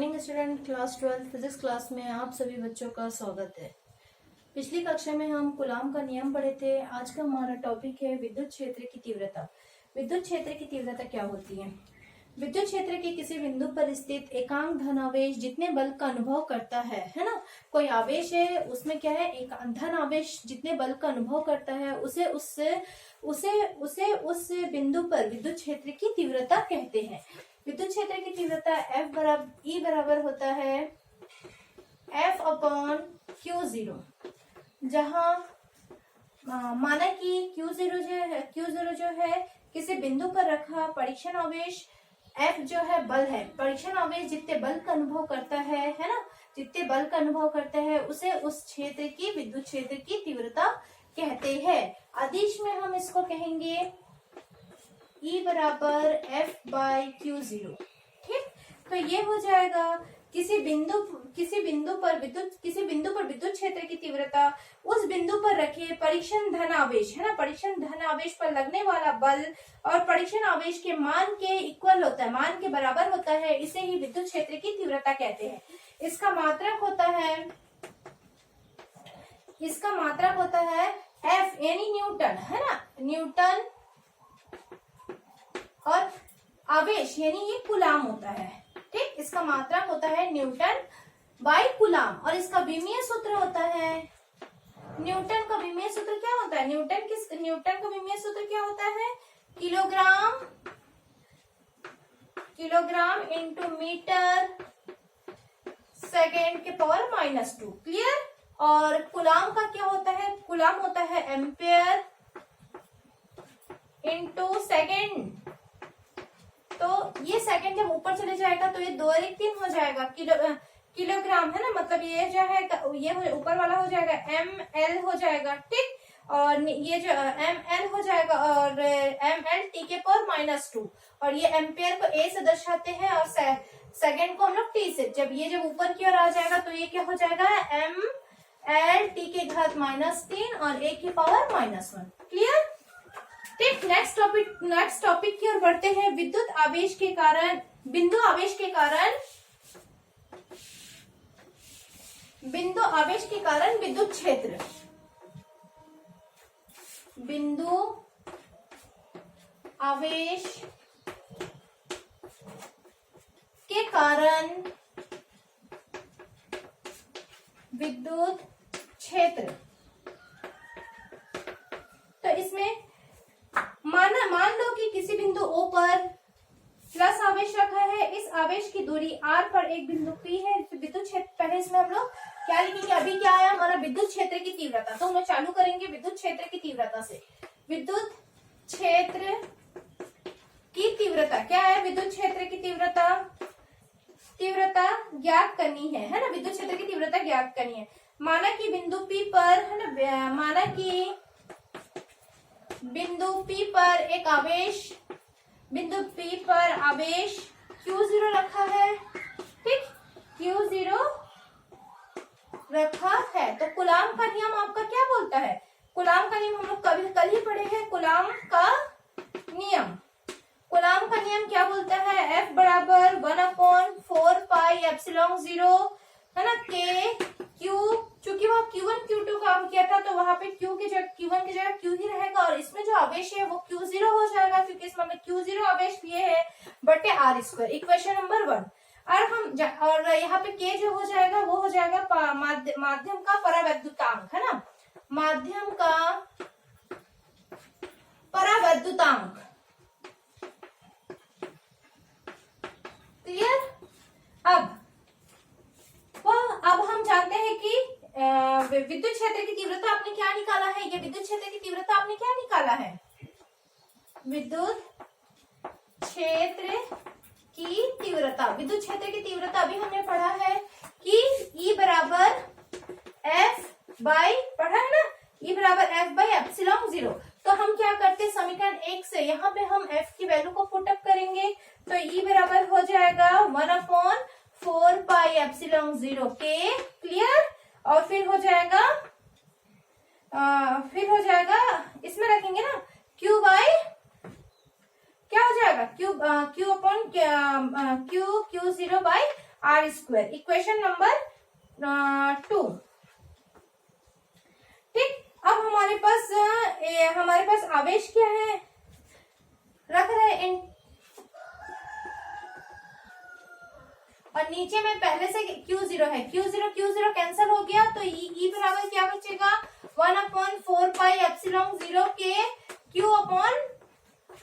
Morning student, class 12 physics class में आप सभी बच्चों का स्वागत है। पिछली कक्षा में हम कूलाम का नियम पढ़े थे। आज का हमारा टॉपिक है विद्युत क्षेत्र की तीव्रता। विद्युत क्षेत्र की तीव्रता क्या होती है? विद्युत क्षेत्र के किसी बिंदु पर स्थित एकांक धन आवेश जितने बल का अनुभव करता है ना, कोई आवेश है, उसमें क्या है, एक धन आवेश जितने बल का अनुभव करता है उसे उस बिंदु पर विद्युत क्षेत्र की तीव्रता कहते हैं। विद्युत क्षेत्र की तीव्रता E बराबर होता है F/Q0, जहां माना कि Q0 जो है किसी बिंदु पर रखा परीक्षण आवेश, F जो है बल है, परीक्षण आवेश जितने बल का अनुभव करता है ना, जितने बल का अनुभव करता है उसे उस क्षेत्र की विद्युत क्षेत्र की तीव्रता कहते हैं। आदेश में हम इसको कहेंगे E बराबर F/Q0। ठीक, तो ये हो जाएगा किसी बिंदु पर विद्युत क्षेत्र की तीव्रता उस बिंदु पर रखे परीक्षण धन आवेश है ना, परीक्षण धन आवेश पर लगने वाला बल और परीक्षण आवेश के मान के इक्वल होता है, मान के बराबर होता है, इसे ही विद्युत क्षेत्र की तीव्रता कहते हैं। इसका मात्रक होता है F यानी न्यूटन है ना, न्यूटन, और आवेश यानी ये कूलाम होता है। ठीक, इसका मात्रक होता है न्यूटन बाई कूलाम, और इसका विमीय सूत्र होता है, न्यूटन का विमीय सूत्र क्या होता है, न्यूटन का विमीय सूत्र क्या होता है, किलोग्राम इंटू मीटर सेकेंड के पावर -2। क्लियर। और कूलाम का क्या होता है, कूलाम होता है एम्पियर इंटू सेकेंड। तो ये सेकंड जब ऊपर चले जाएगा तो ये 2 और 1 3 हो जाएगा, किलोग्राम है ना, मतलब ये जो है ये ऊपर वाला हो जाएगा ml हो जाएगा। ठीक, और ये जो ml हो जाएगा और ml t के पावर -2, और ये एम्पियर को a से दर्शाते हैं और सेकंड को हम लोग t से। जब ऊपर की ओर आ जाएगा तो ये क्या हो जाएगा, ml t के घात -3 और a की पावर -1। क्लियर। ठीक, नेक्स्ट टॉपिक की ओर बढ़ते हैं। विद्युत आवेश के कारण बिंदु आवेश के कारण विद्युत क्षेत्र। बिंदु आवेश के कारण विद्युत क्षेत्र। तो इसमें मान लो कि किसी बिंदु O पर प्लस आवेश रखा है, इस आवेश की दूरी R पर एक बिंदु P है। विद्युत क्षेत्र, पहले इसमें हम लोग क्या लिखेंगे, अभी क्या आया हमारा विद्युत क्षेत्र की तीव्रता, तो हम लोग चालू करेंगे विद्युत क्षेत्र की तीव्रता से। विद्युत क्षेत्र की तीव्रता क्या है, विद्युत क्षेत्र की तीव्रता ज्ञात करनी है ना, विद्युत क्षेत्र की तीव्रता ज्ञात करनी है। माना कि बिंदु P पर है ना, बिंदु P पर आवेश Q0 रखा है। ठीक, Q0 रखा है, तो कूलाम का नियम आपका क्या बोलता है, कूलाम का नियम हम लोग कल ही पढ़े हैं। कूलाम का नियम क्या बोलता है, F बराबर 1/4 पाई एप्सिलॉन 0 है ना, Q, चूंकि वहां Q1 Q2 काम किया था तो वहां पे Q1 की जगह Q ही रहेगा, और इसमें जो आवेश है वो Q0 हो जाएगा, क्योंकि इसमें हमें Q0 आवेश लिए है बटे R²। Equation number 1। और यहाँ पे K जो हो जाएगा वो हो जाएगा माध्यम का परावैद्युतांक है ना, माध्यम का परावैद्युतांक। क्लियर। अब हम जानते हैं कि विद्युत क्षेत्र की तीव्रता आपने क्या निकाला है, ये विद्युत क्षेत्र की तीव्रता आपने क्या निकाला है, विद्युत क्षेत्र की तीव्रता अभी हमने पढ़ा है कि E बराबर पढ़ा है ना, E बराबर F/एप्सिलॉन 0। तो हम क्या करते हैं, समीकरण 1 से यहाँ पे हम F की वैल्यू को पुट अप करेंगे, तो E बराबर हो जाएगा 1/4 पाई एप्सिलॉन 0 K। क्लियर। और फिर हो जाएगा इसमें रखेंगे ना Q बाई क्या हो जाएगा, Q upon Q0 by R square, equation number 2। ठीक, अब हमारे पास आवेश क्या है, रख रहे इन, और नीचे में पहले से Q0 है, Q0 कैंसिल हो गया, तो E बराबर क्या बचेगा, 1/4πε0 के Q upon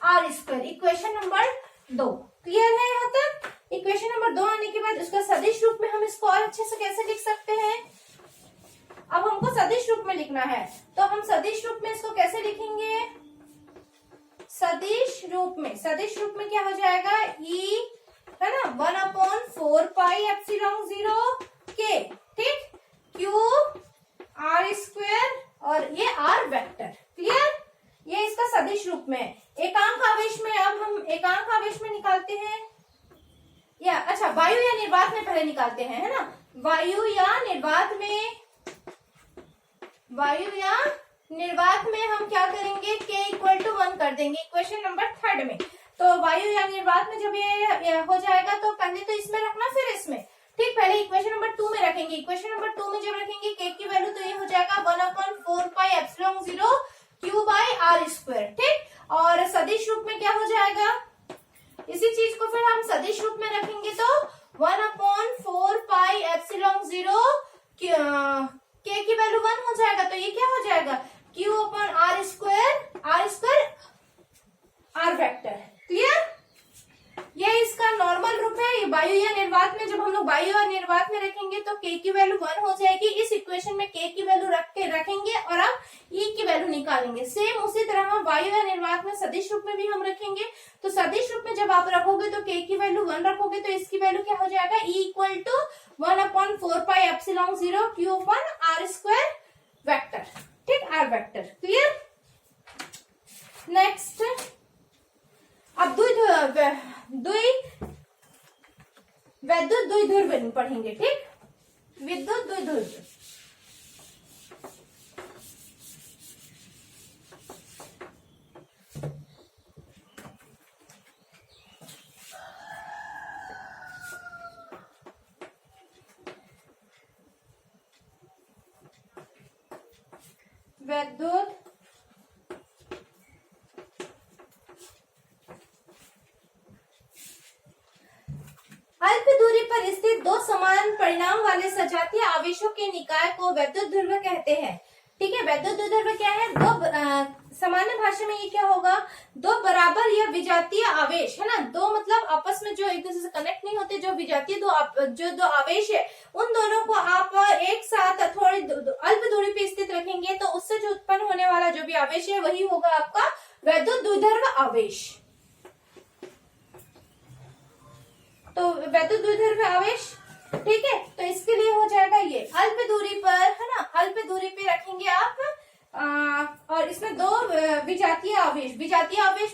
R square, equation number 2। Clear है यहाँ तक? इक्वेशन नंबर 2 आने के बाद उसका सदिश रूप में हम इसको और अच्छे से कैसे लिख सकते हैं, अब हमको सदिश रूप में लिखना है, तो हम सदिश रूप में इसको कैसे लिखेंगे, सदिश रूप में क्या हो जाएगा, E है ना, 1/4πε0 के, ठीक, Q आर स्क्वायर और ये आर वेक्टर। क्लियर, ये इसका सदिश रूप में। एकांक आवेश में अब हम एकांक आवेश में निकालते हैं, या अच्छा वायु या निर्वात में पहले निकालते हैं, है ना, वायु या निर्वात में हम क्या करेंगे, k = 1 कर देंगे इक्वेशन नंबर 3 में। तो वायु या निर्वात में जब ये हो जाएगा तो पहले तो इसमें रखना फिर इसमें, ठीक, पहले इक्वेशन नंबर 2 में रखेंगे, इक्वेशन नंबर 2 में जब रखेंगे k की वैल्यू तो ये हो जाएगा 1/4πε0 Q/r², ठीक, और सदिश रूप में क्या हो जाएगा, इसी चीज को फिर हम सदिश रूप में रखेंगे तो 1/4πε0 k की वैल्यू 1 हो जाएगा, तो ये क्या हो जाएगा, Q/r², आर वेक्टर। क्लियर, ये इसका नॉर्मल रूप है। ये वायु या निर्वात में जब हम लोग वायु और निर्वात में रखेंगे तो k की वैल्यू 1 हो जाएगी, इस इक्वेशन में k की वैल्यू रखेंगे और अब E की वैल्यू निकालेंगे। सेम उसी तरह हम वायु या निर्वात में सदिश रूप में भी हम रखेंगे, तो सदिश रूप में जब आप रखोगे तो k की वैल्यू 1 रखोगे तो इसकी वैल्यू क्या हो जाएगा, E = 1/4πε0 Q/r² वेक्टर, ठीक, आर वेक्टर। क्लियर, नेक्स्ट अब वैद्युत द्विध्रुव पढ़ेंगे, ठीक, विद्युत द्विध्रुव। वैद्युत अल्प दूरी पर स्थित दो समान परिणाम वाले सजातीय आवेशों के निकाय को वैद्युत ध्रुव कहते हैं। ठीक है, वैद्युत द्विध्रुव क्या है, सामान्य भाषा में ये क्या होगा, दो बराबर या विजातीय आवेश, है ना, दो मतलब आपस में जो एक दूसरे से कनेक्ट नहीं होते, जो विजातीय दो आवेश है, उन दोनों को आप एक साथ थोड़ी अल्प दूरी पे स्थित रखेंगे तो उससे जो उत्पन्न होने वाला जो भी आवेश है वही होगा आपका वैद्युत द्विध्रुव आवेश। तो वैद्युत द्विध्रुव आवेश, ठीक है, तो इसके लिए हो जाएगा ये अल्प दूरी पर, है ना, अल्प दूरी पे रखेंगे आप और इसमें दो विजातीय आवेश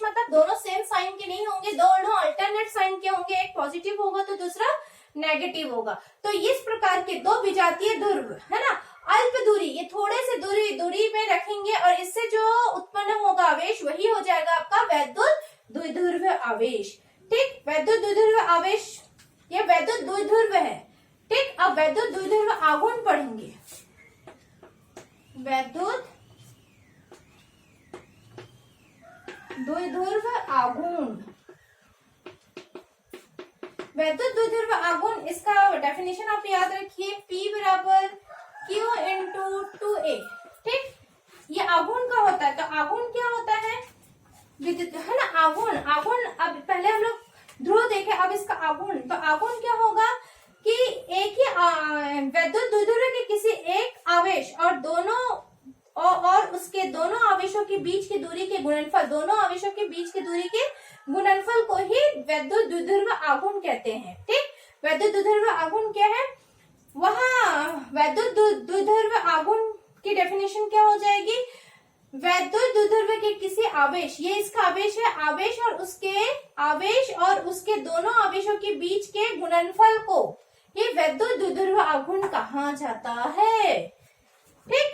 मतलब दोनों सेम साइन के नहीं होंगे, दोनों अल्टरनेट साइन के होंगे, एक पॉजिटिव होगा तो दूसरा नेगेटिव होगा। तो इस प्रकार के दो विजातीय ध्रुव, है ना, अल्प दूरी, ये थोड़े से दूरी में रखेंगे और इससे जो उत्पन्न होगा आवेश वही हो जाएगा आपका वैद्युत द्विध्रुव आवेश। ठीक, वैद्युत द्विध्रुव आवेश, ये वैद्युत द्विध्रुव है। ठीक, अब वैद्युत द्विध्रुव आघूर्ण पढ़ेंगे। वैद्युत द्विध्रुव आघूर्ण, वैद्युत द्विध्रुव आघूर्ण, इसका डेफिनेशन आप याद रखिए, P = Q × 2A। ठीक, ये आघूर्ण का होता है। तो आघूर्ण क्या होता है, विद्युत, है ना, आघूर्ण। अब पहले हम लोग ध्रुव देखे, अब इसका आघूर्ण। तो आघूर्ण क्या होगा कि एक ही वैद्युत द्विध्रुव के किसी एक आवेश और उसके दोनों आवेशों के बीच की दूरी के गुणनफल, दोनों आवेशों के बीच की दूरी के गुणनफल को ही वैद्युत द्विध्रुव आघूर्ण कहते हैं। ठीक, वैद्युत द्विध्रुव आघूर्ण क्या है, वहां वैद्युत द्विध्रुव आघूर्ण की डेफिनेशन क्या हो जाएगी, वैद्युत द्विध्रुव के किसी आवेश, ये इसका आवेश है, आवेश और उसके दोनों आवेशों के बीच के गुणनफल को ये वैद्युत द्विध्रुव आघूर्ण कहा जाता है। ठीक,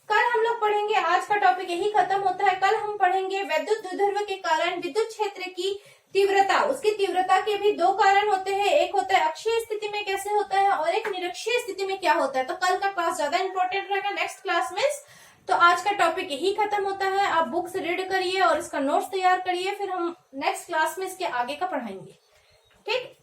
कल हम लोग पढ़ेंगे, आज का टॉपिक यही खत्म होता है। कल हम पढ़ेंगे वैद्युत द्विध्रुव के कारण विद्युत क्षेत्र की तीव्रता, उसकी तीव्रता के भी दो कारण होते हैं, एक होता है अक्षीय स्थिति में कैसे होता है और एक निरक्षीय स्थिति में क्या होता है। तो कल का क्लास ज्यादा इंपॉर्टेंट रहेगा नेक्स्ट क्लास में। तो आज का टॉपिक यही खत्म होता है। आप बुक्स रीड करिए और इसका नोट्स तैयार करिए, फिर हम नेक्स्ट क्लास में इसके आगे का पढ़ाएंगे। ठीक।